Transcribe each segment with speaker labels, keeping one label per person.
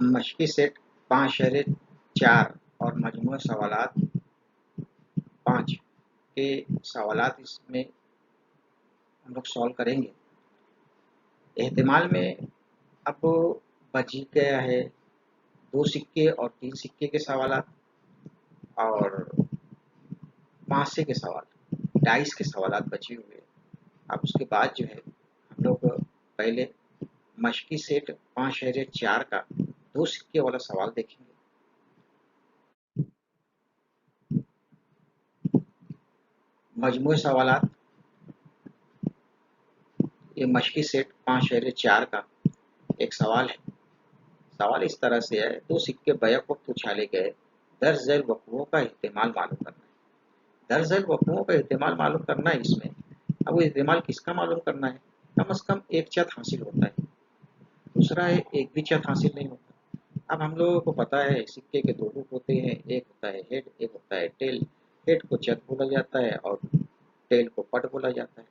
Speaker 1: मशक़ी set 5.4 और मजमूई सवालात 5 के सवालात इसमें हम लोग सॉल्व करेंगे। एहतिमाल में अब बच गया है 2 सिक्के और 3 सिक्के के सवालात और 5 से के सवाल, डाइस के सवालात बचे हुए। अब उसके बाद जो है हम लोग पहले मशक़ी सेट 5.4 का 2 सिक्के वाला सवाल देखेंगे। मजमूई सवालात, ये मशक़ी सेट 5.4 का एक सवाल है। सवाल इस तरह से है, 2 सिक्के बैक वक्त उछाले गए, दर्ज झैल वक़ुओं का एहतिमाल मालूम करना है। दर्ज झैल वक़ुओं का एहतिमाल मालूम करना है इसमें। अब वो एहतिमाल किसका मालूम करना है? कम से कम एक चत हासिल होता है, दूसरा है एक भी चत हासिल नहीं होता। अब हम लोगों को पता है सिक्के के 2 रूप होते हैं, एक होता है हेड, एक होता है टेल। हेड को चत बोला जाता है और टेल को पट बोला जाता है।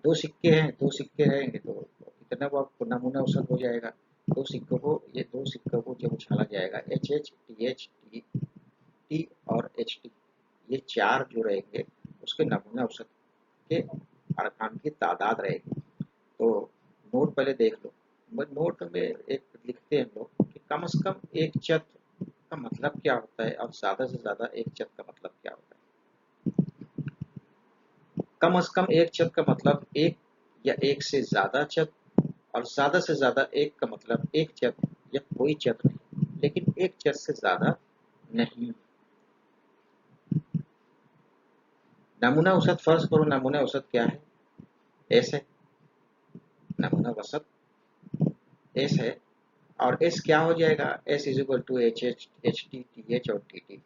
Speaker 1: 2 सिक्के हैं, 2 सिक्के रहेंगे तो कितना वक्त नमूना औसत हो जाएगा। 2 सिक्कों को जब उछाला जाएगा, H H T H T T और एच टी, ये 4 जो रहेंगे उसके नमूना औसत के अरकान की तादाद रहेगी। तो नोट पहले देख लो। नोट में एक लिखते हैं हम लोग कि कम से कम एक चत का मतलब क्या होता है और ज़्यादा से ज़्यादा एक चत का मतलब क्या होता है। कम से कम एक चत का मतलब एक या एक से ज़्यादा चत, और ज़्यादा से ज़्यादा एक का मतलब एक चत या कोई चत नहीं, लेकिन एक चत से ज़्यादा नहीं। नमूना औसत फर्ज करो, नमूना औसत क्या है? एस है। नमूना औसत एस है और एस क्या हो जाएगा? S is equal to H H H T T H और टी टी।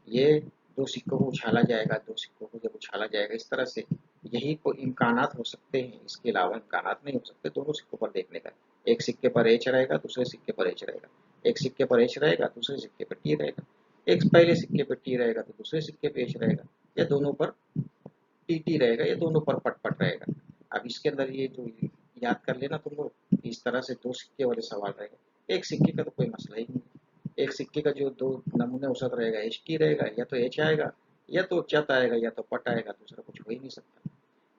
Speaker 1: ये 2 सिक्कों को उछाला जाएगा, 2 सिक्कों को जब उछाला जाएगा इस तरह से, यही कोई इम्कानात हो सकते हैं, इसके अलावा इम्कानात नहीं हो सकते दोनों सिक्कों पर देखने का। एक सिक्के पर एच रहेगा, दूसरे सिक्के पर एच रहेगा। एक सिक्के पर एच रहेगा, दूसरे सिक्के पर टी रहेगा। एक पहले सिक्के पर टी रहेगा तो दूसरे सिक्के पर एच रहेगा, या दोनों पर टी टी रहेगा, या दोनों पर पट पट रहेगा। अब इसके अंदर ये जो याद कर लेना तुम लोग, इस तरह से 2 सिक्के वाले सवाल रहेगा। एक सिक्के का तो कोई मसला ही नहीं। एक सिक्के का जो 2 नमूने औसत रहेगा, एच टी रहेगा, या तो एच आएगा, या तो चत आएगा, या तो पट आएगा, दूसरा कुछ हो ही नहीं सकता।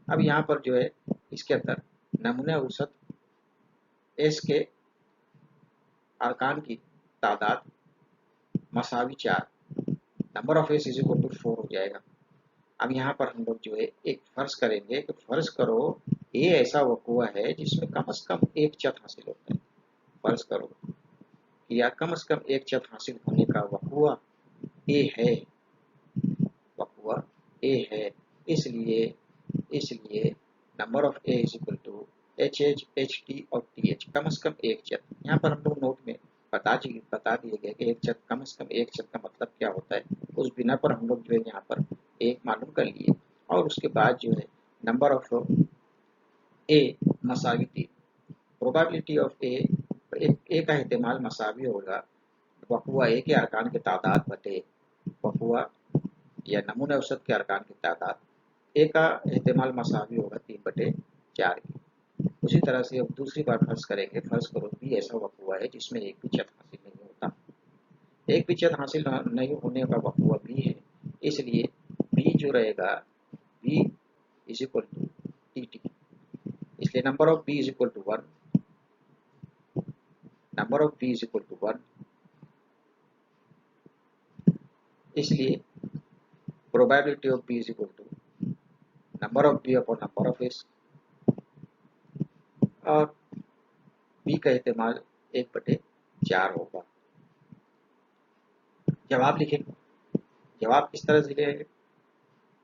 Speaker 1: अब यहाँ पर जो है इसके अंदर नमूने औसत एस के अरकान की तादाद मसावी 4, number of S is equal to 4 हो जाएगा। अब यहाँ पर हम लोग जो है एक फर्ज करेंगे कि फर्ज करो ये ऐसा वक़ुआ है जिसमें कम से कम एक चत हासिल होता है। फर्ज करो कि या कम से कम एक चत हासिल होने का वक़ुआ ए है, वक़ुआ ए है। इसलिए इसलिए number of A is equal to H H H T और टी एच, कम से कम एक चत। यहाँ पर हम लोग नोट में बता दिए गए कि एक चत, कम से कम एक चत का मतलब क्या होता है। उस बिना पर हम लोग जो है यहाँ पर एक मालूम कर लिए, और उसके बाद जो है नंबर ऑफ ए मसावी 3, प्रोबेबिलिटी ऑफ ए का एहतिमाल मसावी होगा वक़ुआ ए के अरकान की तादाद बटे वक़ुआ या नमूना औसत के अरकान की तादाद। ए का एहतिमाल मसावी होगा 3/4 की। उसी तरह से अब दूसरी बार फर्ज करेंगे, फर्ज करो बी ऐसा वक़ुआ है जिसमें एक भी चत हासिल नहीं होता। एक भी चत हासिल नहीं होने का वक़ुआ बी है, इसलिए बी जो रहेगा, B is equal to T T. इसलिए number of B is equal to 1, number of B is equal to 1। इसलिए probability of B is equal to number of B upon number of S, और B का इस्तेमाल 1/4 होगा। जवाब लिखेंगे, जवाब किस तरह से लिखेंगे?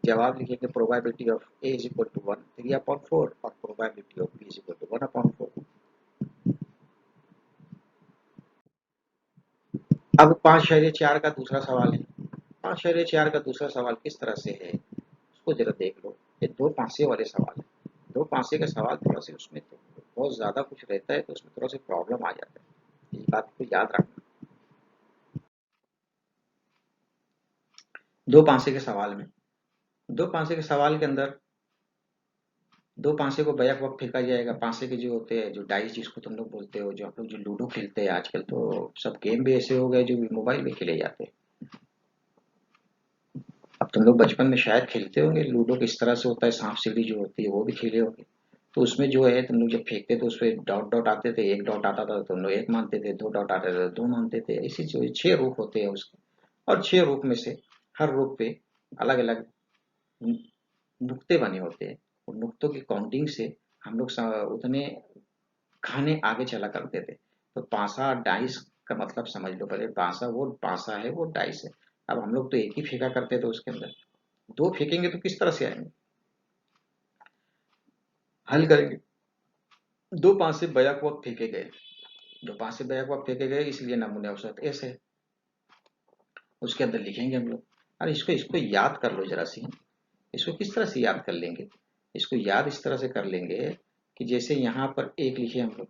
Speaker 1: जवाब लिखेंगे probability of A is equal to 1 3/4 और probability of B is equal to 1/4। अब 5/4 का दूसरा सवाल है। 5/4 का दूसरा सवाल किस तरह से है उसको जरा देख लो। ये दो पांसे वाले सवाल है। दो पांसे का सवाल थोड़ा सा उसमें तो बहुत ज़्यादा कुछ रहता है, तो उसमें थोड़ा सा प्रॉब्लम आ जाता है, इस बात को याद रखना। दो पांसे के सवाल में, दो पांसे के सवाल के अंदर दो पांसे को बैक वक्त फेंका जाएगा। पांसे के जो होते हैं, जो डाइस जिसको तुम लोग बोलते हो, जो आप लोग जो लूडो खेलते हैं, आजकल तो सब गेम भी ऐसे हो गए जो मोबाइल में खेले जाते हैं। अब तुम लोग बचपन में शायद खेलते होंगे लूडो, किस तरह से होता है, सांप सीढ़ी जो होती है वो भी खेले होंगे। तो उसमें जो है तुम लोग जब फेंकते तो उसपे डॉट डॉट आते थे, एक डॉट आता था तो तुम लोग एक मानते थे, दो डॉट आते थे दो मानते थे। ऐसी जो 6 रूप होते हैं उसके, और 6 रूप में से हर रूप पे अलग अलग नुक्ते बने होते हैं। उन नुक्तों की काउंटिंग से हम लोग उतने खाने आगे चला करते थे। तो पासा डाइस का मतलब समझ लो पहले, पासा वो पासा है, वो डाइस है। अब हम लोग तो एक ही फेंका करते थे उसके अंदर, दो फेंकेंगे तो किस तरह से आएंगे, हल करेंगे। दो पांसे बैक वक्त फेंके गए, दो पांसे बैक वक्त फेंके गए, इसलिए नमूने औसत ऐसे है। उसके अंदर लिखेंगे हम लोग। अरे इसको इसको याद कर लो जरा सी। इसको किस तरह से याद कर लेंगे, इसको याद इस तरह से कर लेंगे कि जैसे यहाँ पर एक लिखे हम लोग,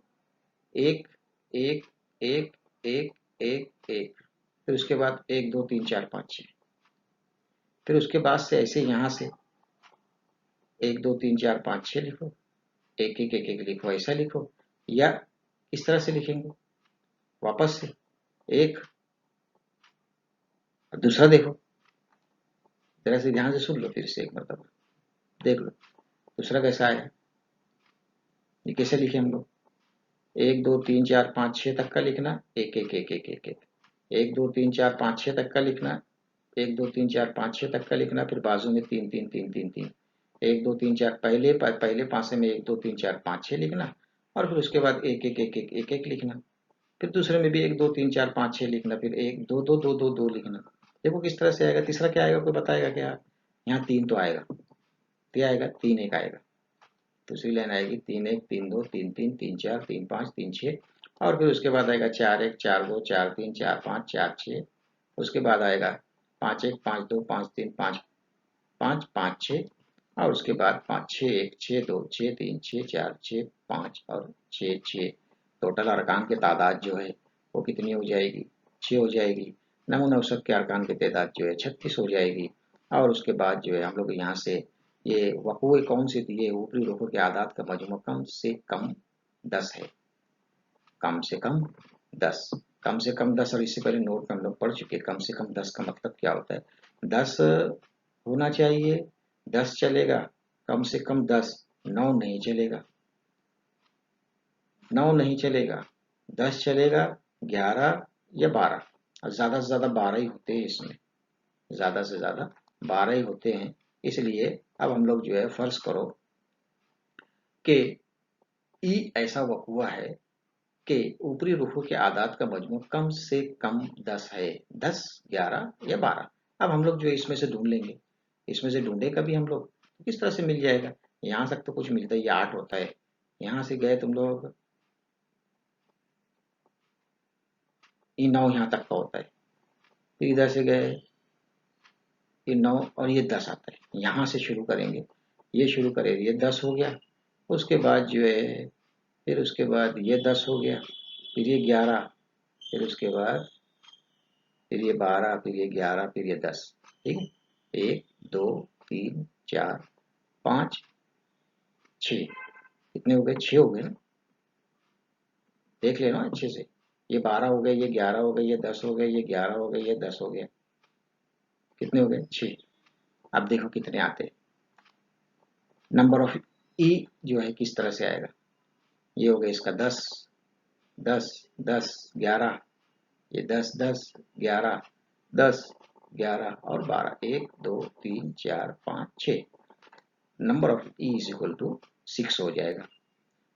Speaker 1: एक एक एक एक एक एक, फिर उसके बाद एक दो तीन चार पाँच छः, फिर उसके बाद से ऐसे यहाँ से एक दो तीन चार पाँच छः लिखो, एक एक एक एक लिखो, ऐसा लिखो। या इस तरह से लिखेंगे वापस से एक, और दूसरा देखो, जरा से ध्यान से सुन लो फिर से एक मतलब, देख लो दूसरा कैसा आया। ये कैसे लिखे हम लोग, एक दो तीन चार पाँच छः तक का लिखना, एक एक एक एक एक एक, एक दो तीन चार पाँच छः तक का लिखना, एक दो तीन चार पाँच छः तक का लिखना, फिर बाजू में तीन तीन तीन तीन तीन, एक दो तीन चार, पहले पासे में एक दो तीन चार पाँच छः लिखना, और फिर उसके बाद एक एक एक एक एक एक लिखना, फिर दूसरे में भी एक दो तीन चार पाँच छः लिखना, फिर एक दो दो दो दो दो लिखना। देखो किस तरह से आएगा। तीसरा क्या आएगा, कोई बताएगा क्या। यहाँ तीन तो आएगा, क्या आएगा, तीन एक आएगा। दूसरी लाइन आएगी तीन एक तीन दो तीन तीन तीन चार तीन पाँच तीन छः, और फिर उसके बाद आएगा चार एक चार दो चार तीन चार पाँच चार छः। उसके बाद आएगा पाँच एक पाँच दो पाँच तीन पाँच पाँच पाँच छः, और उसके बाद पाँच छः एक छः दो छः तीन छः चार छः पाँच और छः छः। टोटल अरकान की तादाद जो है वो कितनी हो जाएगी, 6 हो जाएगी। नमूना औसत के अरकान की तादाद जो है 36 हो जाएगी। और उसके बाद जो है हम लोग यहाँ से ये वक़ुए कौन से दिए, ऊपरी रुकों के आदाद का मजमू कम से कम 10 है, कम से कम 10, कम से कम 10। और इससे पहले नोट में हम लोग पढ़ चुके, कम से कम 10 का मतलब क्या होता है। 10 होना चाहिए, 10 चलेगा, कम से कम 10, 9 नहीं चलेगा, 9 नहीं चलेगा, 10 चलेगा, 11 या 12, और ज़्यादा से ज़्यादा 12 ही होते हैं इसमें, ज़्यादा से ज़्यादा 12 ही होते हैं। इसलिए अब हम लोग जो है फर्ज करो कि ई ऐसा वक़ुआ है कि ऊपरी रुकों के आदाद का मजमू कम से कम 10 है, 10, 11 या 12। अब हम लोग जो है इसमें से ढूंढ लेंगे, इसमें से ढूंढे कभी हम लोग किस तरह से मिल जाएगा। यहाँ तक तो कुछ मिलता है, ये 8 होता है। यहाँ से गए तुम लोग, ये 9 यहाँ तक का होता है। फिर इधर से गए, ये 9 और ये 10 आता है। यहाँ से शुरू करेंगे, ये शुरू करेंगे, ये 10 हो गया। उसके बाद जो है, फिर उसके बाद ये 10 हो गया, फिर ये 11, फिर उसके बाद फिर ये 12, फिर ये 11, फिर ये 10। ठीक है, 1 2 3 4 5 6, कितने हो गए, 6 हो गए ना। देख लेना अच्छे से, ये 12 हो गए, ये 11 हो गए, ये 10 हो गए, ये 11 हो गए, ये 10 हो गए, कितने हो गए, 6। अब देखो कितने आते हैं। नंबर ऑफ ई जो है किस तरह से आएगा, ये हो गया इसका 10 10 10 11, ये 10 10 11 10 11 और 12, 1 2 3 4 5 6। Number of E is equal to 6 हो जाएगा।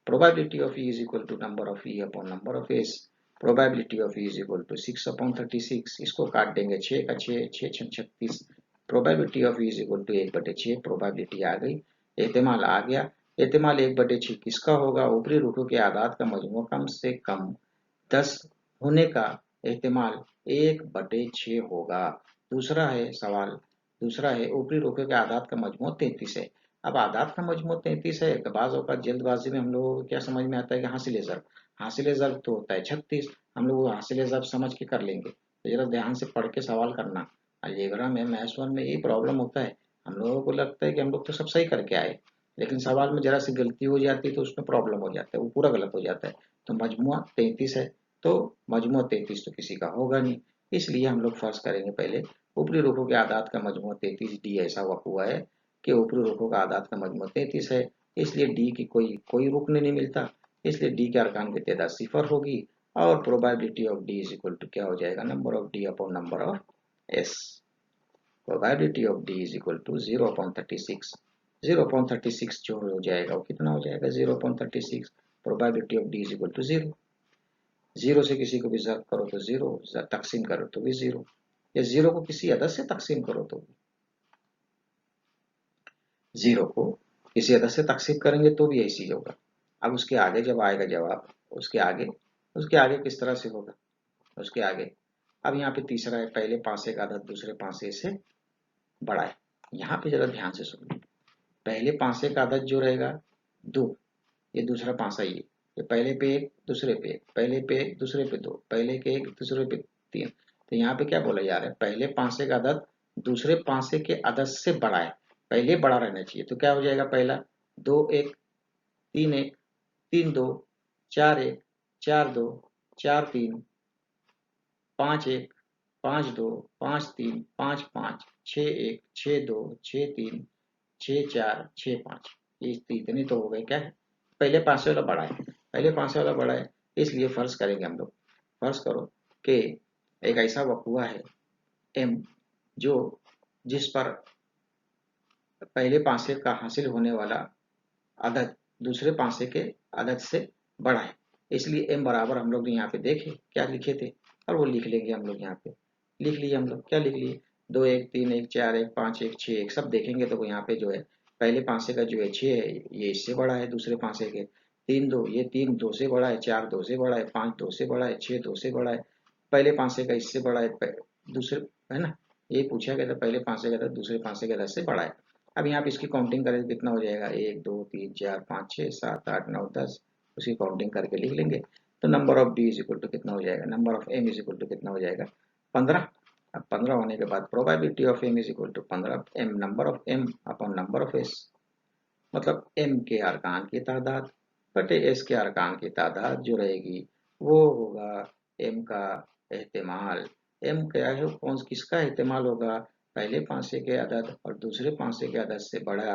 Speaker 1: Probability of E is equal to number of E upon number of S. Probability of E is equal to 6 upon 36। इसको काट देंगे, 6 का 6, 6 6 36। Probability of E is equal to 1/6। Probability आ गई, एहतिमाल आ गया। एहतिमाल 1/6 किसका होगा, ऊपरी रुकों के आदाद का मजमू कम से कम 10 होने का एहतिमाल 1/6 होगा। दूसरा है सवाल, दूसरा है ऊपरी रुकों के आदाद का मजमू 33 है। अब आदात का मजमू 33 है, तो बाज़ औक़ात जल्दबाजी में हम लोगों को क्या समझ में आता है कि हासिल ज़र्ब तो होता है 36, हम लोग वो हासिल ज़र्ब समझ के कर लेंगे। तो ज़रा ध्यान से पढ़ के सवाल करना। अलजेब्रा में मैथ्स 1 में यही प्रॉब्लम होता है, हम लोगों को लगता है कि हम लोग तो सब सही करके आए, लेकिन सवाल में ज़रा सी गलती हो जाती है तो उसमें प्रॉब्लम हो जाता है, वो पूरा गलत हो जाता है। तो मजमुआ 33 है, तो मजमुआ 33 तो किसी का होगा नहीं, इसलिए हम लोग फर्ज करेंगे पहले ऊपरी रुकों के आदात का मजमुआ 33 डी ऐसा हुआ है कि ऊपरी रुकों का आदात का मजमुआ 33 है, इसलिए डी की कोई रुकन नहीं मिलता, इसलिए डी के अरकान की तादाद 0 होगी और probability of D is equal to क्या हो जाएगा, number of D upon number of S. Probability of D is equal to 0/36, 0/36 जो हो जाएगा वो कितना हो जाएगा 0/36, probability of D is equal to 0। 0 से किसी को भी ज़र्ब करो तो 0, तकसीम करो तो भी 0, या 0 को किसी अदद से तकसीम करो तो भी, 0 को किसी अदद से तकसीम करेंगे तो भी ऐसी होगा। अब उसके आगे जब आएगा जवाब, उसके आगे किस तरह से होगा, उसके आगे अब यहाँ पे तीसरा है, पहले पासे का अदद दूसरे पासे से बड़ा है। यहाँ पे जरा ध्यान से सुनिए, पहले पासे का अदद जो रहेगा 2, ये दूसरा पासा ये पहले पे 1 दूसरे पे 1, पहले पे 1 दूसरे पे 2, पहले के 1 दूसरे पे 3। तो यहाँ पे क्या बोला जा रहा है, पहले पासे का अदद दूसरे पासे के अदद से बड़ा है, पहले बड़ा रहना चाहिए। तो क्या हो जाएगा, पहला 2 1 3 1 3 2 4 1 4 2 4 3 5 1 5 2 5 3 5 5 6 1 6 2 6 3 6 4 6 5, ये इतने तो हो गए। क्या है, पहले पासे वाला बड़ा है, पहले पासे वाला बड़ा है, इसलिए फर्ज करेंगे हम लोग। फर्ज करो कि एक ऐसा वक़ुआ है एम जो जिस पर पहले पासे का हासिल होने वाला अदद दूसरे पासे के अदद से बड़ा है, इसलिए एम बराबर हम लोग ने यहाँ पे देखे क्या लिखे थे, और वो लिख लेंगे हम लोग। यहाँ पे लिख लिए हम लोग, क्या लिख लिए, 2 1 3 1 4 1 5 1 6 1, सब देखेंगे तो यहाँ पे जो है पहले पासे का जो है 6 है, ये इससे बड़ा है दूसरे पासे के। 3 2, ये 3 2 से बड़ा है, 4 2 से बड़ा है, 5 2 से बड़ा है, 6 2 से बड़ा है, पहले पासे का इससे बड़ा है, दूसरे, है ना, ये पूछा गया था, पहले पासे का था दूसरे पासे के से बड़ा है। अब यहाँ पे इसकी काउंटिंग करें तो कितना हो जाएगा, 1 2 3 4 5 6 7 8 9 10, उसकी काउंटिंग करके लिख लेंगे। तो number of D is equal to कितना हो जाएगा, number of M is equal to कितना हो जाएगा, 15। अब 15 होने के बाद probability of M is equal to 15 M number of M upon number of S, मतलब एम के अरकान की तादाद बटे एस के अरकान की तादाद जो रहेगी वो होगा एम का एहतिमाल। एम क्या है, कौन किसका एहतिमाल होगा, पहले पासे के अदद और दूसरे पासे के अदद से बड़ा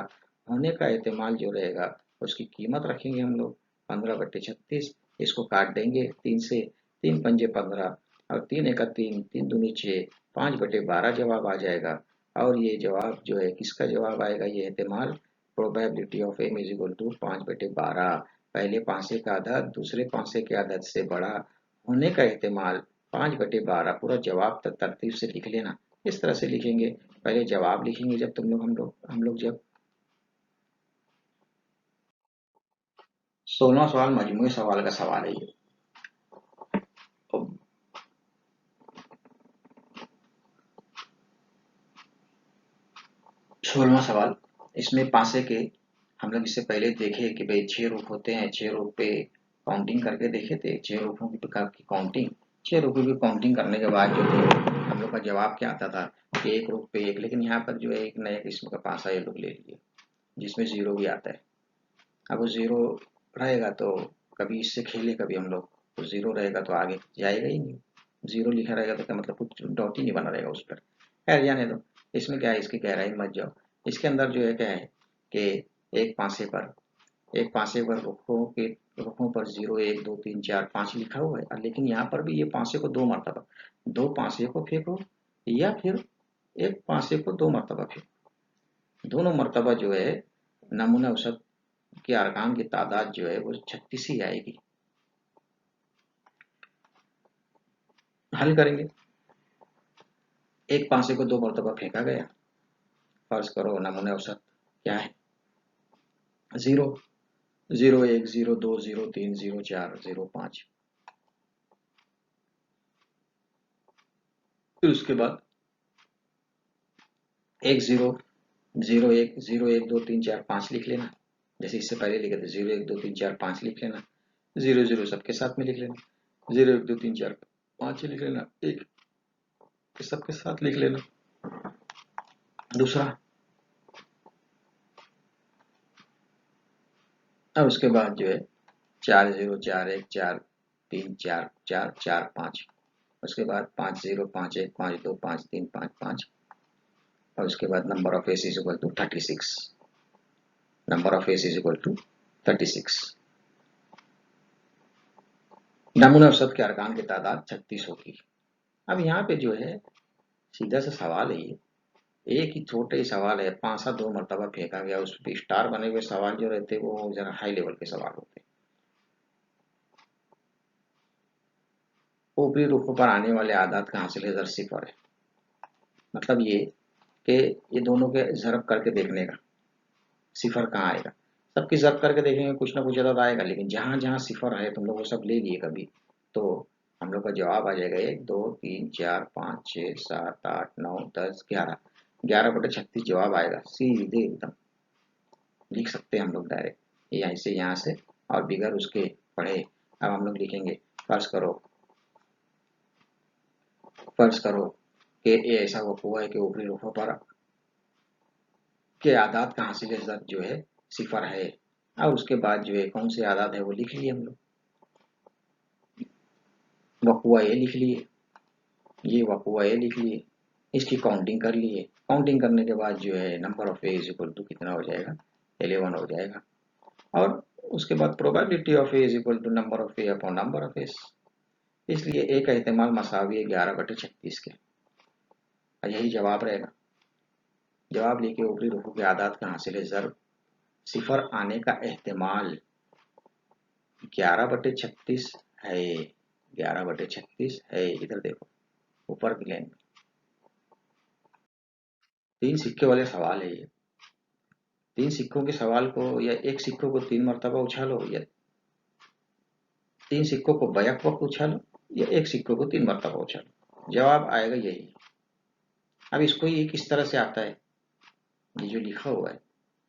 Speaker 1: होने का एहतिमाल जो रहेगा उसकी कीमत रखेंगे हम लोग 15/36। इसको काट देंगे 3 से, 3 पंजे 15 और 3 एका 3, 3 दूनी 6, 5/12 जवाब आ जाएगा। और ये जवाब जो है किसका जवाब आएगा, ये एहतिमाल probability of M is equal to 5/12, पहले पासे का अदद दूसरे पासे के अदद से बड़ा होने का एहतिमाल 5/12। पूरा जवाब तरतीब से लिख लेना, इस तरह से लिखेंगे, पहले जवाब लिखेंगे जब हम लोग जब 16वां सवाल मजमूई सवाल का सवाल है ये। 16वां सवाल, इसमें पासे के हम लोग इससे पहले देखे कि भाई 6 रूप होते हैं, 6 रूप पे काउंटिंग करके देखे थे, 6 रूपों की काउंटिंग, 6 रूपों की काउंटिंग करने के बाद जो थे हम लोग का जवाब क्या आता था कि एक रूप पे एक, लेकिन यहाँ पर जो है एक नया किस्म का पासा ये लोग ले लिए जिसमें 0 भी आता है। अब वो 0 रहेगा तो कभी इससे खेले कभी हम लोग, तो 0 रहेगा तो आगे जाएगा ही नहीं, 0 लिखा रहेगा तो क्या मतलब कुछ डॉट ही नहीं बना रहेगा उस पर। खैर जाने दो, इसमें क्या है, इसकी गहराई मत जाओ। इसके अंदर जो है क्या है कि एक पासे पर रुखों पर 0 1 2 3 4 5 लिखा हुआ है, लेकिन यहाँ पर भी ये पासे को 2 मरतबा, 2 पासे को फेंको या फिर एक पासे को 2 मरतबा फेंको, दोनों मरतबा जो है नमूना औसत के अरकान की तादाद जो है वो 36 ही आएगी। हल करेंगे, एक पासे को 2 मरतबा फेंका गया, फर्ज करो नमूना औसत क्या है, 0 0 1 0 2 0 3 0 4 0 5, फिर उसके बाद 1 0 0 1 0 1 2 3 4 5 लिख लेना, जैसे इससे पहले लिखे थे 0 1 2 3 4 5 लिख लेना, 0 0 सबके साथ में लिख लेना, 0 1 2 3 4 5 लिख लेना, 1 सबके साथ लिख लेना। दूसरा, अब उसके बाद जो है 4 0 4 1 4 3 4 4 4 5, उसके बाद 5 0 5 1 5 2 5 3 5 5, और उसके बाद number of S is equal to 36, number of S is equal to 36। नमूना औसत के अरकान की तादाद 36 होगी। अब यहाँ पे जो है सीधा सा सवाल है, ये एक ही छोटे ही सवाल है, 5 2 मरतबा फेंका गया, उस पर स्टार बने हुए सवाल जो रहते वो जरा हाई लेवल के सवाल होते। ऊपरी रुखों पर आने वाले आदात का हासिल है सिफर है, मतलब ये कि ये दोनों के ज़रब करके देखने का, सिफर कहाँ आएगा, सबकी ज़रब करके देखेंगे कुछ ना कुछ अदद आएगा, लेकिन जहाँ जहाँ सिफर है तुम लोग वो सब ले लिए कभी, तो हम लोग का जवाब आ जाएगा 1 2 3 4 5 6 7 8 9 10 11, 11/36 जवाब आएगा सीधे एकदम, लिख सकते हैं हम लोग डायरेक्ट, यहाँ से यहाँ से, और बिगर उसके पढ़े। अब हम लोग लिखेंगे, फर्ज करो कि ये ऐसा हुआ है कि ऊपरी रुखों पर के आदात का हासिल ज़द जो है सिफर है, और उसके बाद जो है कौन से आदात है वो लिख लिए हम लोग, वकुआ ये लिख लिए, ये वकुआ ये लिख लिए, इसकी काउंटिंग कर लिए, काउंटिंग करने के बाद जो है number of A is equal to कितना हो जाएगा, 11 हो जाएगा, और उसके बाद probability of A is equal to number of A upon number of S, इसलिए ए का एहतमाल मसावी है 11/36 के, और यही जवाब रहेगा। जवाब लिखे ऊपरी रुखों के आदात का हासिल ज़र्ब सिफर आने का एहतमाल 11/36 है, 11/36 है, इधर देखो ऊपर की लाइन में 3 सिक्के वाले सवाल है ये, 3 सिक्कों के सवाल को या एक सिक्कों को 3 मरतबा उछालो, या 3 सिक्कों को बैक वक्त उछालो, या एक सिक्कों को 3 मरतबा उछालो, जवाब आएगा यही। अब इसको ये किस तरह से आता है, ये जो लिखा हुआ है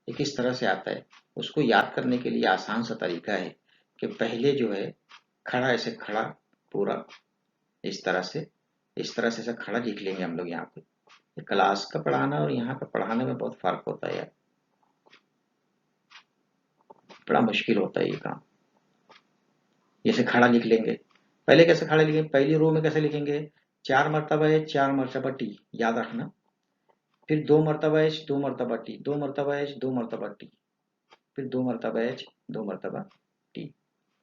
Speaker 1: ये किस तरह से आता है, उसको याद करने के लिए आसान सा तरीका है कि पहले जो है खड़ा ऐसे खड़ा पूरा इस तरह से ऐसा खड़ा लिख लेंगे हम लोग यहाँ पे। क्लास का पढ़ाना और यहाँ का पढ़ाने में बहुत फर्क होता है यार, बड़ा मुश्किल होता है ये काम। जैसे खड़ा लिख लेंगे, पहले कैसे खड़ा लिखेंगे, पहली रो में कैसे लिखेंगे, 4 मरतबा एच 4 मरतबा टी, याद रखना, फिर 2 मरतबा एच 2 मरतबा टी, 2 मरतबा एच 2 मरतबा टी, फिर 2 मरतबा एच 2 मरतबा टी,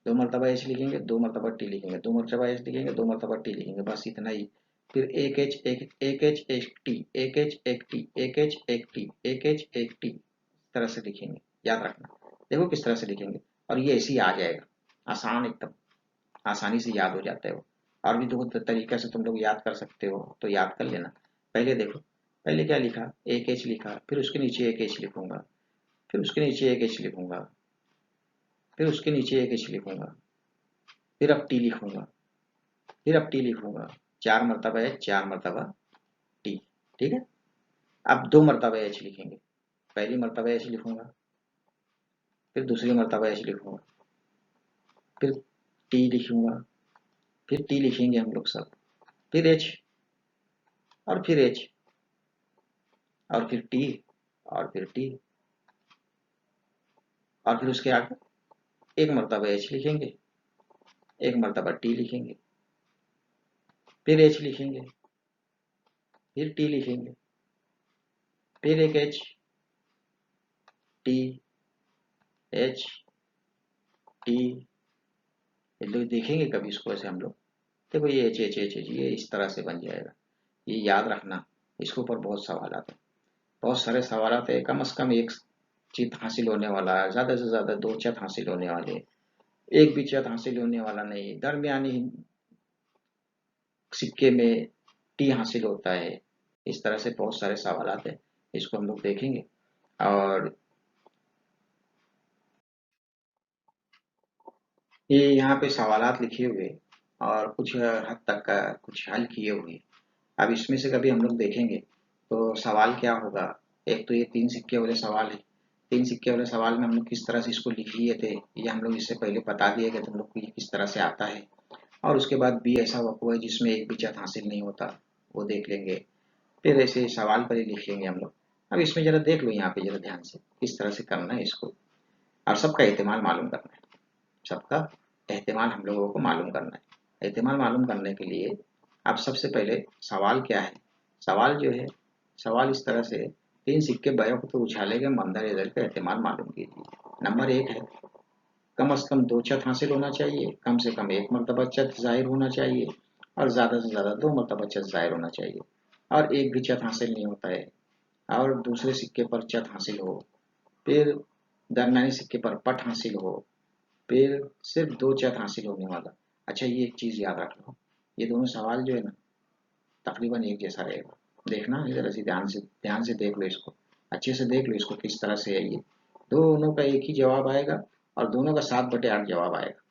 Speaker 1: 2 मरतबा एच लिखेंगे 2 मरतबा टी लिखेंगे, 2 मरतबा एच लिखेंगे 2 मरतबा टी लिखेंगे, बस इतना ही। फिर एक एच एक टी, एक एच एक टी, एक एच एक टी, एक एच एक टी, इस तरह से लिखेंगे, याद रखना। देखो किस तरह से लिखेंगे, और ये ऐसे ही आ जाएगा, आसान एकदम, आसानी से याद हो जाता है वो। और भी दो तरीके से तुम लोग याद कर सकते हो, तो याद कर लेना। पहले देखो, पहले क्या लिखा, एक एच लिखा, फिर उसके नीचे एक एच लिखूंगा, फिर उसके नीचे एक एच लिखूंगा, फिर उसके नीचे एक एच लिखूंगा, फिर अब टी लिखूंगा, फिर अब टी लिखूंगा, 4 मरतबा एच 4 मरतबा टी, ठीक है। अब 2 मरतबा एच लिखेंगे, पहली मरतबा एच लिखूंगा, फिर दूसरी मरतबा एच लिखूंगा, फिर टी लिखूंगा, फिर टी लिखेंगे हम लोग सब, फिर एच, और फिर एच, और फिर टी, और फिर टी, और फिर उसके आगे एक मरतबा एच लिखेंगे, एक मरतबा टी लिखेंगे, फिर एच लिखेंगे, फिर टी लिखेंगे, फिर एक एच, टी, एच, टी, लोग देखेंगे कभी इसको ऐसे हम लोग, देखो ये एच एच एच एच ये इस तरह से बन जाएगा, ये याद रखना। इसके ऊपर बहुत सवाल आते हैं, बहुत सारे सवाल आते हैं, कम से कम एक चित हासिल होने वाला है, ज्यादा से ज्यादा 2 चित हासिल होने वाले, एक भी चित हासिल होने वाला नहीं, दरमियानी सिक्के में टी हासिल होता है, इस तरह से बहुत सारे सवाल आते हैं, इसको हम लोग देखेंगे। और ये यहाँ पे सवालात लिखे हुए और कुछ हद तक का कुछ हल किए हुए, अब इसमें से कभी हम लोग देखेंगे तो सवाल क्या होगा एक तो ये 3 सिक्के वाले सवाल है। 3 सिक्के वाले सवाल में हम लोग किस तरह से इसको लिख लिए थे, ये हम लोग इससे पहले बता दिए गए तुम लोग को ये किस तरह से आता है। और उसके बाद बी ऐसा वक्फ है जिसमें एक भी चत हासिल नहीं होता, वो देख लेंगे। फिर ऐसे सवाल पर ही लिख लेंगे हम लोग। अब इसमें जरा देख लो, यहाँ पे जरा ध्यान से किस तरह से करना है इसको, और सबका एहतिमाल मालूम करना है। सबका एहतिमाल हम लोगों को मालूम करना है। एहतिमाल मालूम करने के लिए अब सबसे पहले सवाल क्या है, सवाल जो है, सवाल इस तरह से 3 सिक्के बैक पे उछाले गए मंदर इधर का एहतिमाल मालूम कीजिए। नंबर 1 है कम से कम 2 चत हासिल होना चाहिए, कम से कम 1 मरतबा चत जाहिर होना चाहिए, और ज़्यादा से ज़्यादा 2 मरतबा चत जाहिर होना चाहिए, और एक भी चत हासिल नहीं होता है, और दूसरे सिक्के पर चत हासिल हो, फिर दरमियानी सिक्के पर पट हासिल हो, फिर सिर्फ 2 चत हासिल होने वाला। अच्छा, ये एक चीज़ याद रख लो, ये दोनों सवाल जो है ना तकरीबन एक जैसा रहेगा। देखना इधर ऐसे ध्यान से देख लो इसको, अच्छे से देख लो इसको किस तरह से है ये। दोनों का एक ही जवाब आएगा और दोनों का 7/8 जवाब आएगा,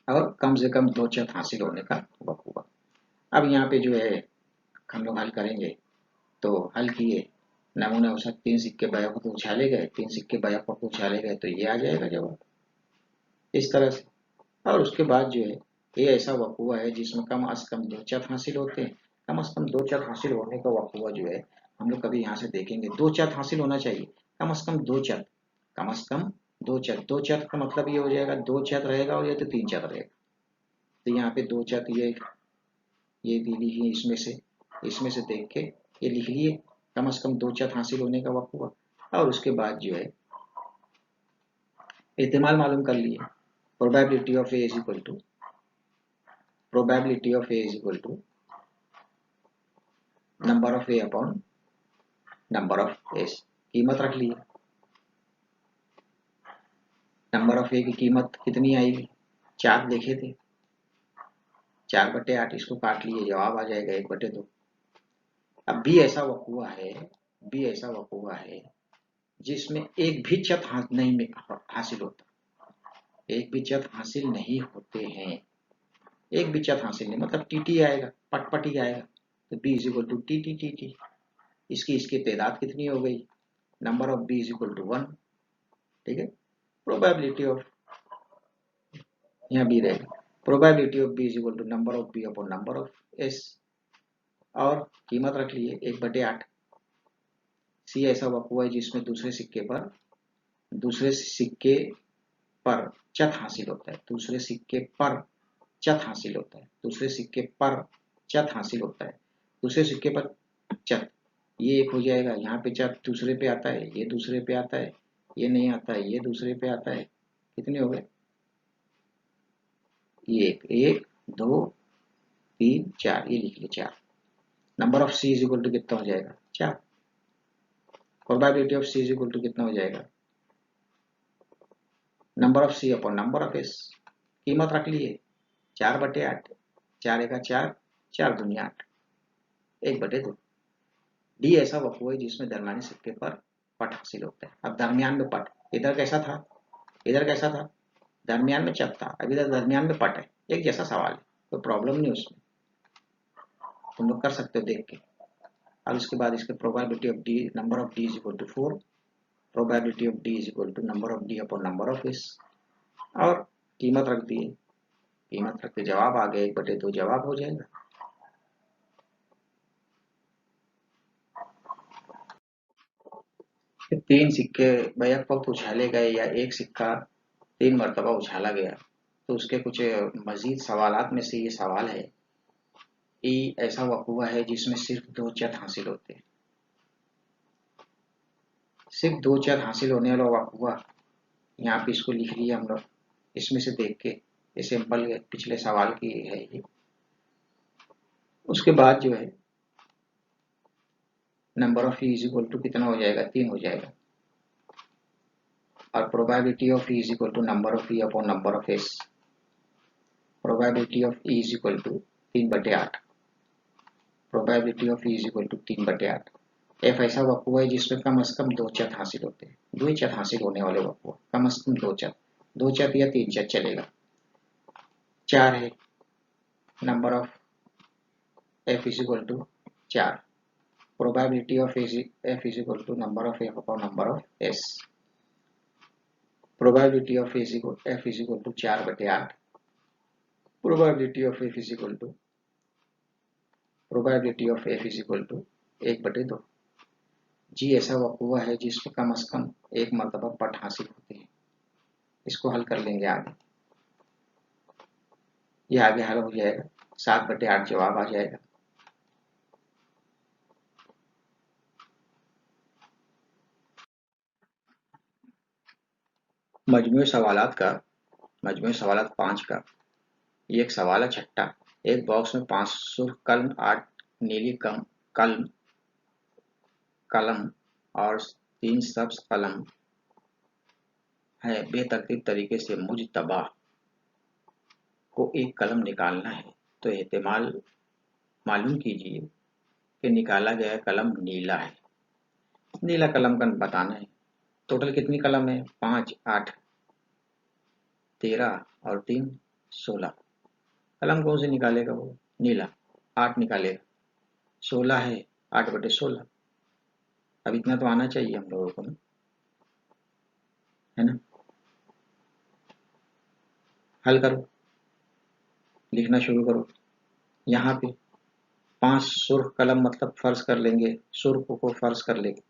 Speaker 1: और कम से कम 2 चत हासिल होने का वक्त हुआ। अब यहाँ पे जो है हम लोग हल करेंगे, तो हल किए, नमूने औसत 3 सिक्के बैक को उछाले गए, 3 सिक्के बैक को उछाले गए, तो ये आ जाएगा जवाब इस तरह से। और उसके बाद जो है ये ऐसा वक़्फ़ा है जिसमें कम अज़ कम 2 चत हासिल होते हैं। कम अज़ कम 2 चत हासिल होने का वक़्फ़ा जो है हम लोग कभी यहाँ से देखेंगे, 2 चत हासिल होना चाहिए, कम अज़ कम 2 चत, कम अज़ कम 2 चत। 2 चत का मतलब ये हो जाएगा 2 चत रहेगा और या तो 3 चत रहेगा। तो यहाँ पे 2 चत ये लिखिए, इसमें से देख के ये लिख लिए, कम अज़ कम 2 चत हासिल होने का वक़्फ़ा। और उसके बाद जो है एहतिमाल मालूम कर लिए, probability of A is equal to probability of A is equal to number of A upon number of S। कीमत रख लिए, नंबर ऑफ ए की कीमत कितनी आएगी, 4 लिखे थे, 4/8 इसको काट लिए, जवाब आ जाएगा 1/2। अब बी ऐसा वक़्फ़ा है, बी ऐसा वक़्फ़ा है जिसमें एक भी चत नहीं हासिल होता, एक भी चत हासिल नहीं होते हैं, एक भी चत हासिल नहीं, मतलब टी आएगा, पट ही आएगा। तो B is equal to T. इसकी तादाद कितनी हो गई, number of B is equal to 1। ठीक है, प्रोबेबिलिटी ऑफ, यहाँ बी रहेगा, probability of B is equal to number of B upon number of S, और कीमत रख लिए 1/8। सी ऐसा वक़्फ़ा है जिसमें दूसरे सिक्के पर चत हासिल होता है, दूसरे सिक्के पर चत हासिल होता है, दूसरे सिक्के पर चत हासिल होता है, दूसरे सिक्के पर चत, ये एक हो जाएगा, यहाँ पे चत दूसरे पे आता है, ये दूसरे पे आता है, ये नहीं आता है, ये दूसरे पे आता है, कितने हो गए, ये 1 2 3 4, ये लिख लिए 4। Number of C is equal to कितना हो जाएगा, 4। Probability of C is equal to कितना हो जाएगा, number of C upon number of S. कीमत रख लिए 4/8, 4 एका 4, 4 दूनी 8, 1/2। डी ऐसा वक़्फ़ा है जिसमें दरमियानी सिक्के पर पट हासिल होता है। अब दरमियान में पट, इधर कैसा था, इधर कैसा था, दरमियान में चत था, अब इधर दरमियान में पट है, एक जैसा सवाल है, कोई प्रॉब्लम नहीं उसमें, तुम लोग कर सकते हो देख के। अब इसके बाद इसके probability of D, number of D is equal to 4, probability of D is equal to number of D upon number of S, और कीमत रख दिए, कीमत रख के जवाब आ गया 1/2 जवाब हो जाएगा। फिर 3 सिक्के बैक वक्त उछाले गए या एक सिक्का 3 मरतबा उछाला गया, तो उसके कुछ मजीद सवालात में से ये सवाल है, ई ऐसा वक़्फ़ा है जिसमें सिर्फ 2 चत हासिल होते हैं, सिर्फ 2 चत हासिल होने वाला वक़्फ़ा, यहाँ पे इसको लिख लिया हम लोग, इसमें से देख के, ये सिंपल पिछले सवाल की है ये। उसके बाद जो है number of E is equal to कितना हो जाएगा, 3 हो जाएगा, और probability of E is equal to number of E upon number of S, probability of E is equal to 3/8, probability of E is equal to 3/8। F ऐसा वक़्फ़ा है जिसमें कम अज़ कम 2 चत हासिल होते हैं, 2 चत हासिल होने वाले वक़्फ़ा, कम अज़ कम 2 चत या 3 चत चलेगा। 4 है, number of F is equal to 4, probability of F is equal to number of F upon number of S. Probability of F is equal to 4/8। Probability of F is equal to probability of F is equal to 1/2। G ऐसा वक्र है जिसमें कम से कम एक मर्तबा पट हासिल होती है। इसको हल कर लेंगे आगे। ये आगे हल हो जाएगा, 7/8 जवाब आ जाएगा। मजमूई सवालात 5 का ये एक सवाल है छठा। एक बॉक्स में 5 सुर्ख कलम, 8 नीली कलम कलम और 3 सब्ज कलम है। बेतरतीब तरीके से मुजतबा को एक कलम निकालना है, तो एहतिमाल मालूम कीजिए कि निकाला गया कलम नीला है। नीला कलम का बताना है। टोटल कितनी कलम है? 5, 8, 13 और 3, 16। कलम कौन से निकालेगा? वो नीला। 8 निकालेगा, 16 है, 8/16। अब इतना तो आना चाहिए हम लोगों को ना, है ना। हल करो, लिखना शुरू करो। यहाँ पे 5 सुर्ख कलम मतलब फर्ज कर लेंगे, सुर्ख को फर्ज कर लेंगे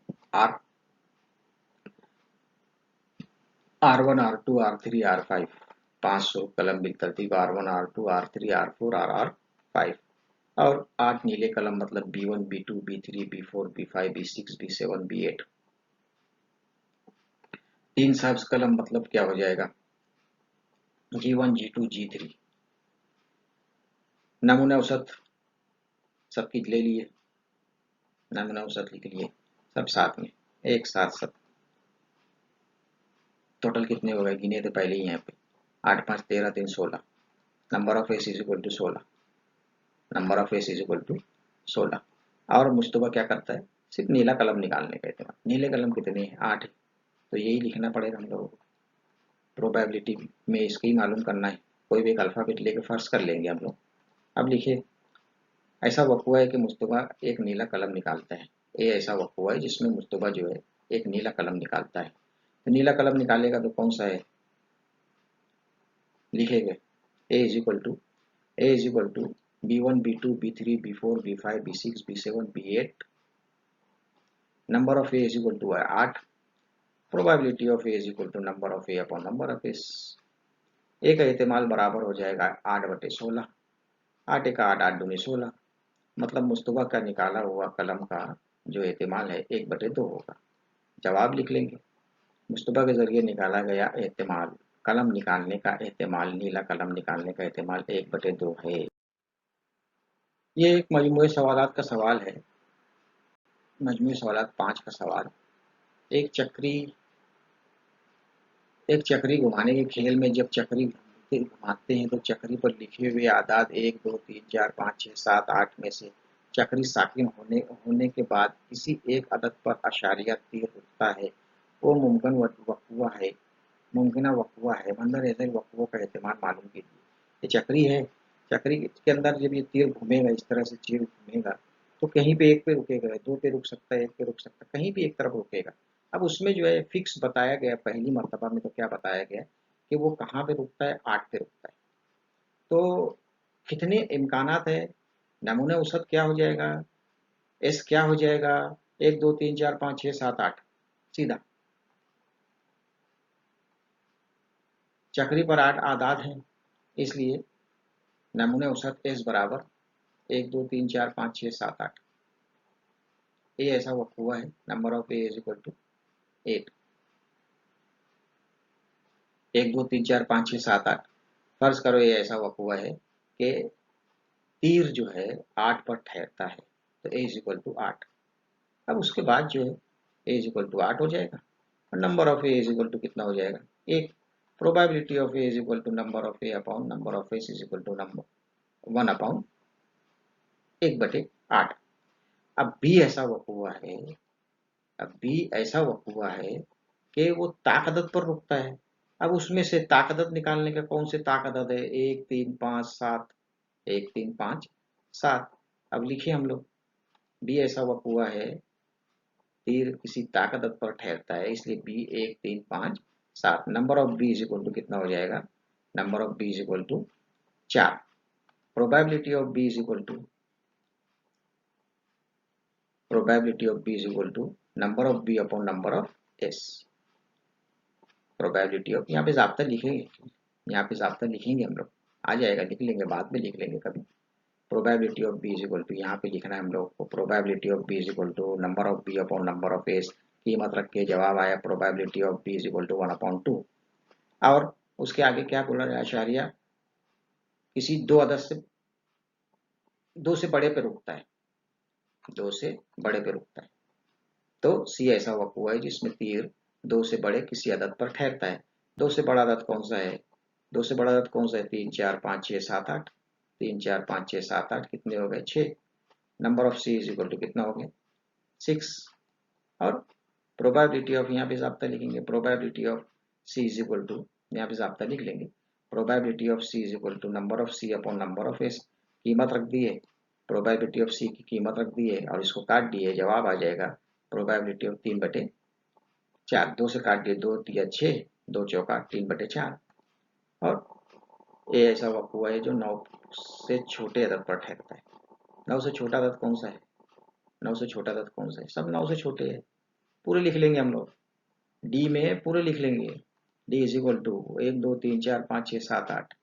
Speaker 1: R1, R2, R3, R5। 5 सुर्ख कलम बिलतरतीब R1, R2, R3, R4, R5 और 8 नीले कलम मतलब B1, B2, B3, B4, B5, B6, B7, B8। 3 सब्ज कलम मतलब क्या हो जाएगा? G1, G2, G3। नमूना औसत सबकी ले लिए, नमूना औसत लिख लिए सब साथ में, एक साथ सब। टोटल कितने हो गए गिने तो पहले ही यहाँ पे। 8, 5, 13, 3, 16। Number of S is equal to 16। Number of S is equal to 16। और मुश्तबा क्या करता है? सिर्फ नीला कलम निकालने का इतना। नीले कलम कितने हैं? 8 है, तो यही लिखना पड़ेगा हम लोगों को। प्रोबेबिलिटी में इसकी मालूम करना है। कोई भी एक अल्फ़ाबेट लेके फर्ज कर लेंगे हम लोग। अब लिखिए, ऐसा वक़्वा है कि मुश्तबा एक नीला कलम निकालता है। ये ऐसा वक़्वा है जिसमें मुश्तबा जो है एक नीला कलम निकालता है। तो नीला कलम निकालेगा तो कौन सा है? लिखेंगे A is equal to B1, B2, B3, B4, B5, B6, B7, B8। Number of A is equal to 8। Probability of A is equal to number of A upon number of S. A का एहतिमाल बराबर हो जाएगा 8/16। 8 एक 8, 8 दूनी 16। मतलब मुस्तबा का निकाला हुआ कलम का जो एहतिमाल है 1/2 होगा। जवाब लिख लेंगे। मुस्तबा के जरिए निकाला गया एहतिमाल, कलम निकालने का एहतिमाल, नीला कलम निकालने का एहतिमाल 1/2 है। ये एक मजमूई सवालात का सवाल है। मजमूई सवालात 5 का सवाल। एक चक्री घुमाने के खेल में जब चक्री घुमाते हैं तो चक्री पर लिखे हुए आदाद 1, 2, 3, 4, 5, 6, 7, 8 में से चक्री साकिन होने के बाद किसी एक अदद पर अशारिया तीर रुकता है, वो मुमकिन वक़्वा है। मंदर ऐसे वक़्वों का एहतिमाल मालूम कीजिए। ये चक्री है, चक्री के अंदर जब ये तीर घूमेगा, इस तरह से तीर घूमेगा तो कहीं पे एक पे रुकेगा, 2 पे रुक सकता है, 1 पे रुक सकता है, कहीं भी एक तरफ रुकेगा। अब उसमें जो है फिक्स बताया गया पहली मर्तबा में, तो क्या बताया गया कि वो कहाँ पे रुकता है? 8 पे रुकता है। तो कितने इम्कानात है? नमूना औसत क्या हो जाएगा? एस क्या हो जाएगा? 1, 2, 3, 4, 5, 6, 7, 8। सीधा चक्री पर 8 आदाद हैं, इसलिए नमूने औसत एस बराबर 1, 2, 3, 4, 5, 6, 7, 8। ए ऐसा वक़्वा है। Number of A is equal to 8। 1, 2, 3, 4, 5, 6, 7, 8। फर्ज करो ये ऐसा वक़्वा है कि तीर जो है 8 पर ठहरता है, तो ए इज इक्वल टू 8। अब उसके बाद जो है ए इज इक्वल टू 8 हो जाएगा और number of A is equal to कितना हो जाएगा? 1। Probability of A is equal to number of A upon number of S is equal to number 1 upon 1/8। अब बी ऐसा वक़्वा है, अब बी ऐसा वक़्वा है कि वो ताक़दत पर रुकता है। अब उसमें से ताक़दत निकालने का कौन से ताक़दत है? 1, 3, 5, 7। 1, 3, 5, 7। अब लिखिए हम लोग बी ऐसा वक़ुआ है, तीर किसी ताकत पर ठहरता है, इसलिए B 1 3 5 7। Number of B is equal to कितना हो जाएगा? Number of B is equal to 4। Probability of B is equal to number of B upon number of S. Probability of, यहाँ पे ज़ाब्ता लिखेंगे, यहाँ पे ज़ाब्ता लिखेंगे हम लोग, आ जाएगा, लिख लेंगे, बाद में लिख लेंगे कभी। Probability of B is equal to, यहाँ पे लिखना है हम लोग को, probability of B is equal to number of B upon number of S. कीमत रख के जवाब आया probability of B is equal to 1/2। और उसके आगे क्या बोला है आचार्य? किसी दो अदद से, दो से बड़े पे रुकता है, दो से बड़े पे रुकता है। तो सी ऐसा वक़ुआ है जिसमें तीर दो से बड़े किसी अदद पर ठहरता है। दो से बड़ा अदद कौन सा है? दो से बड़ा अदद कौन सा है? 3 4 5 6 7 8। 3 4 5 6 7 8 कितने हो गए? 6। Number of C is equal to कितना हो गया? 6। और प्रोबेबिलिटी ऑफ, यहाँ पे ज़ाब्ता लिखेंगे, probability of C is equal to, यहाँ पे ज़ाब्ता लिख लेंगे, probability of C is equal to number of C upon number of S. कीमत रख दी है, प्रोबेबिलिटी ऑफ सी की कीमत रख दी है और इसको काट दिए, जवाब आ जाएगा प्रोबेबिलिटी ऑफ 3/4। 2 से काट दिए, 2 तिया 6, 2 चौका 3/4। और ए ऐसा वक़ुआ है जो 9 से छोटे अदद पर ठहरता है। 9 से छोटा अदद कौन सा है? 9 से छोटा अदद कौन सा है? सब 9 से छोटे है, पूरे लिख लेंगे हम लोग, डी में पूरे लिख लेंगे। D is equal to 1 2 3 4 5 6 7 8।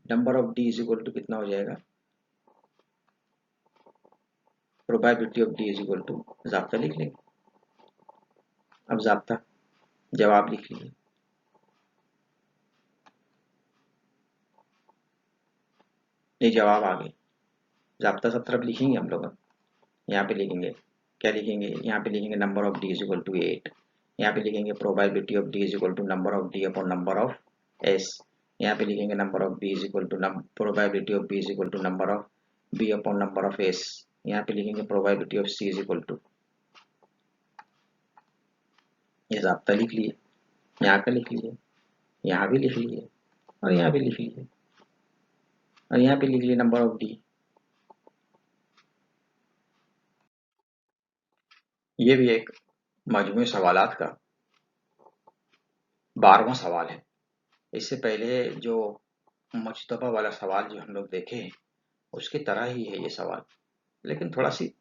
Speaker 1: Number of D is equal to कितना हो जाएगा? Probability of D is equal to, ज़ाब्ता लिख लेंगे। अब ज़ाब्ता, जवाब लिख लीजिए। ये जवाब आ गए। ज़ाब्ता सब तरफ लिखेंगे हम लोग। यहाँ पे लिखेंगे, क्या लिखेंगे? यहाँ पे लिखेंगे number of D is equal to 8। यहाँ पे लिखेंगे probability of D is equal to number of D upon number of S. यहाँ पे लिखेंगे number of B is equal to probability of B is equal to number of B upon number of S. यहाँ पे लिखेंगे probability of C is equal to, ये ज़ाब्ता लिख लिए, यहाँ का लिख लीजिए, यहाँ भी लिख लीजिए और यहाँ भी लिख लीजिए और यहाँ पे लिख लिए नंबर ऑफ डी। ये भी एक मजमूई सवालात का 12वां सवाल है। इससे पहले जो मुज्तबा वाला सवाल जो हम लोग देखे हैं उसकी तरह ही है ये सवाल, लेकिन थोड़ा सी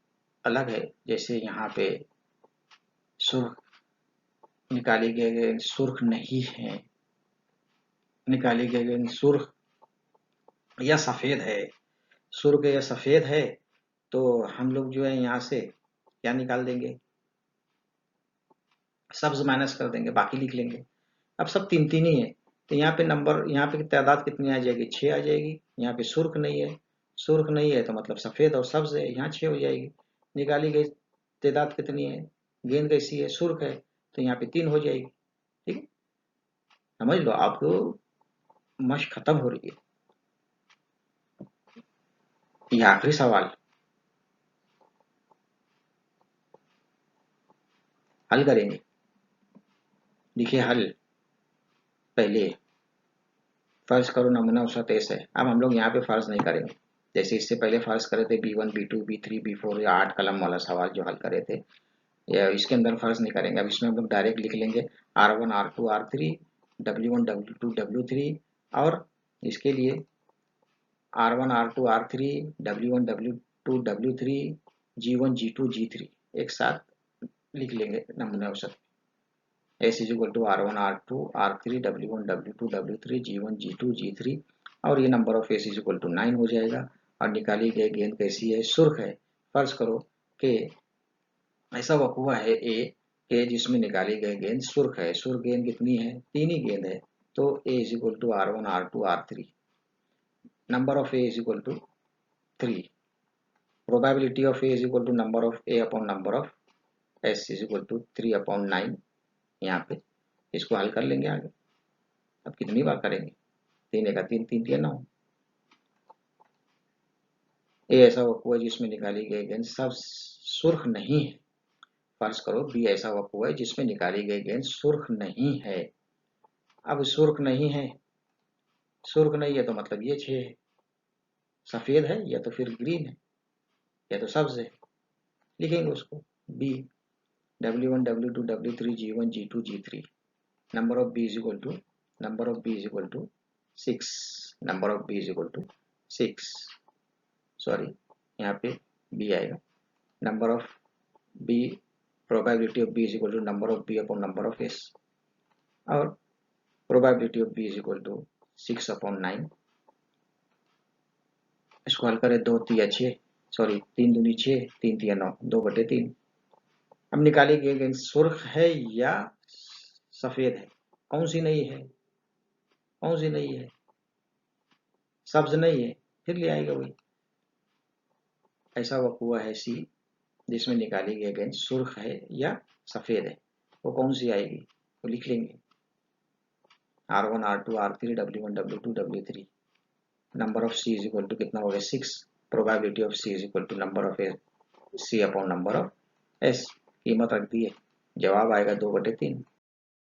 Speaker 1: अलग है। जैसे यहाँ पे सुर्ख निकाली गए सुर्ख नहीं है, निकाली गई सुर्ख या सफ़ेद है, सुर्ख या सफ़ेद है, तो हम लोग जो है यहाँ से क्या निकाल देंगे? सब्ज माइनस कर देंगे, बाकी लिख लेंगे। अब सब 3 3 ही है, तो यहाँ पे नंबर, यहाँ पे तादाद कितनी आ जाएगी? 6 आ जाएगी। यहाँ पे सुर्ख नहीं है, सुर्ख नहीं है तो मतलब सफ़ेद और सब्ज है, यहाँ 6 हो जाएगी। निकाली गई तादाद कितनी है? गेंद कैसी है? सुर्ख है, तो यहाँ पे 3 हो जाएगी। ठीक है, समझ लो, आपको मश्क खत्म हो रही है। ये आखिरी सवाल, हल करेंगे। देखिए हल, पहले फर्ज करो नमूना उसका तेज है। अब हम लोग यहाँ पे फर्ज नहीं करेंगे, जैसे इससे पहले फर्ज करे थे B1 B2 B3 B4 या 8 कलम वाला सवाल जो हल करे थे, या इसके अंदर फर्ज नहीं करेंगे। अब इसमें हम लोग डायरेक्ट लिख लेंगे R1 R2 R3 W1 W2 W3, और इसके लिए R1 R2 R3 W1 W2 W3 G1 G2 G3 एक साथ लिख लेंगे नमूना औसत। S is equal to R1 R2 R3 W1 W2 W3 G1 G2 G3, और ये number of S is equal to 9 हो जाएगा। और निकाली गई गेंद कैसी है? सुर्ख है। फर्ज करो कि ऐसा वक़ुआ है ए के जिसमें निकाली गई गेंद सुर्ख है। सुर्ख गेंद कितनी है? 3 ही गेंद है, तो A is equal to R1 R2 R3, number of A is equal to 3, probability of A is equal to number of A upon number of S is equal to 3/9। यहाँ पे इसको हल कर लेंगे आगे। अब कितनी बार करेंगे? 3 एका 3 3 तिया 9। ए ऐसा वक़ुआ है जिसमें निकाली गई गेंद सब सुर्ख नहीं है। फर्ज करो बी ऐसा वक़ुआ है जिसमें निकाली गई गेंद सुर्ख नहीं है। अब सुर्ख नहीं है, सुर्ख नहीं है तो मतलब ये 6 है, सफ़ेद है या तो फिर ग्रीन है या तो सब्ज है। लिखेंगे उसको B W1 W2 W3 G1 G2 G3 number of B is equal to 6 number of B is equal to 6 sorry यहाँ पे B आएगा number of B probability of B is equal to number of B upon number of S और probability of B is equal to 6 upon 9 इसको हल करें 2 तिया 6 sorry 3 दूनी 6 3 तिया 9 2/3 अब निकालिए सुर्ख है या सफेद है कौन सी नहीं है कौन सी नहीं है सब्ज नहीं है फिर ले आएगा वही ऐसा हुआ है सी जिसमें निकाली गई गेंद सुर्ख है या सफेद है वो कौन सी आएगी वो लिख लेंगे R1 R2 R3 W1 W2 W3 number of C is equal to कितना हो गया 6 probability of C is equal to number of C upon number of S कीमत रख दी है जवाब आएगा 2/3